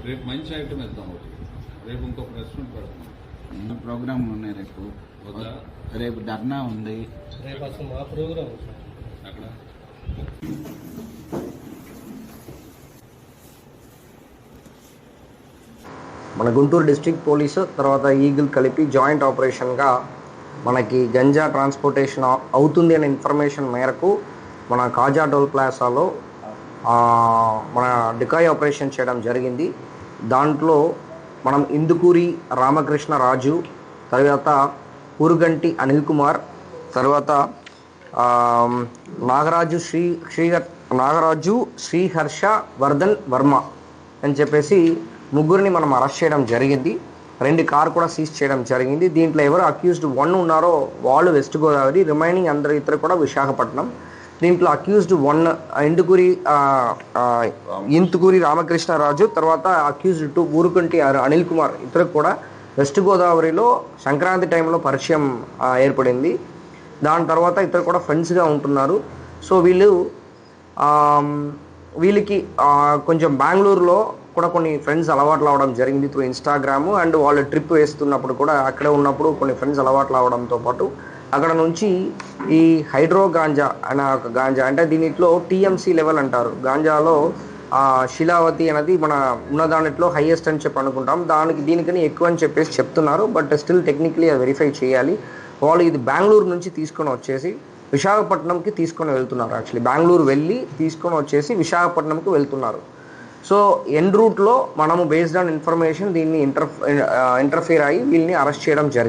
రేపు మంచి ఐటమ్ వెళ్తాం. రేపు ఇంకో ప్రెస్ మీట్ పెడతాం. ప్రోగ్రామ్ ఉన్నాయి రేపు ధర్నా ఉంది. రేపు అసలు మా ప్రోగ్రామ్ అక్కడ మన గుంటూరు డిస్ట్రిక్ట్ పోలీసు తర్వాత ఈగిల్ కలిపి జాయింట్ ఆపరేషన్గా మనకి గంజా ట్రాన్స్పోర్టేషన్ అవుతుంది అనే ఇన్ఫర్మేషన్ మేరకు మన కాజా టోల్ ప్లాజాలో మన డికాయ్ ఆపరేషన్ చేయడం జరిగింది. దాంట్లో మనం ఇందుకూరి రామకృష్ణ రాజు, తర్వాత ఊరుగంటి అనిల్ కుమార్, తర్వాత నాగరాజు శ్రీహర్ష వర్ధన్ వర్మ అని చెప్పేసి ముగ్గురిని మనం అరెస్ట్ చేయడం జరిగింది. 2 కార్ కూడా సీజ్ చేయడం జరిగింది. దీంట్లో ఎవరు అక్యూజ్డ్ 1 ఉన్నారో వాళ్ళు వెస్ట్ గోదావరి, రిమైనింగ్ అందరు ఇతరు కూడా విశాఖపట్నం. దీంట్లో అక్యూజ్డ్ 1 ఇంతుకూరి రామకృష్ణరాజు, తర్వాత అక్యూజ్డ్ 2 ఊరుకంటి అనిల్ కుమార్, ఇతరు కూడా వెస్ట్ గోదావరిలో సంక్రాంతి టైంలో పరిచయం ఏర్పడింది. దాని తర్వాత ఇతరు కూడా ఫ్రెండ్స్గా ఉంటున్నారు. సో వీళ్ళకి కొంచెం బెంగళూరులో కూడా కొన్ని ఫ్రెండ్స్ అలవాట్లు అవ్వడం జరిగింది త్రూ ఇన్స్టాగ్రామ్. అండ్ వాళ్ళు ట్రిప్ వేస్తున్నప్పుడు కూడా అక్కడే ఉన్నప్పుడు కొన్ని ఫ్రెండ్స్ అలవాట్లు అవ్వడంతో పాటు అక్కడ నుంచి ఈ హైడ్రో గాంజా అనే ఒక గాంజా, అంటే దీనిలో టీఎంసీ లెవెల్ అంటారు. గాంజాలో శిలావతి అనేది మన ఉన్నదానిట్లో హైయెస్ట్ అని చెప్పి అనుకుంటాం. దీనికని ఎక్కువ అని చెప్పేసి చెప్తున్నారు. బట్ స్టిల్ టెక్నికలీ అది వెరిఫై చేయాలి. వాళ్ళు ఇది బెంగళూరు నుంచి తీసుకొని వచ్చేసి విశాఖపట్నంకి తీసుకొని వెళ్తున్నారు. యాక్చువల్లీ బెంగళూరు వెళ్ళి తీసుకొని వచ్చేసి విశాఖపట్నంకి వెళ్తున్నారు. సో ఎన్ రూట్లో మనము బేస్డ్ ఆన్ ఇన్ఫర్మేషన్ దీన్ని ఇంటర్ఫియర్ అయ్యి వీళ్ళని అరెస్ట్ చేయడం జరిగింది.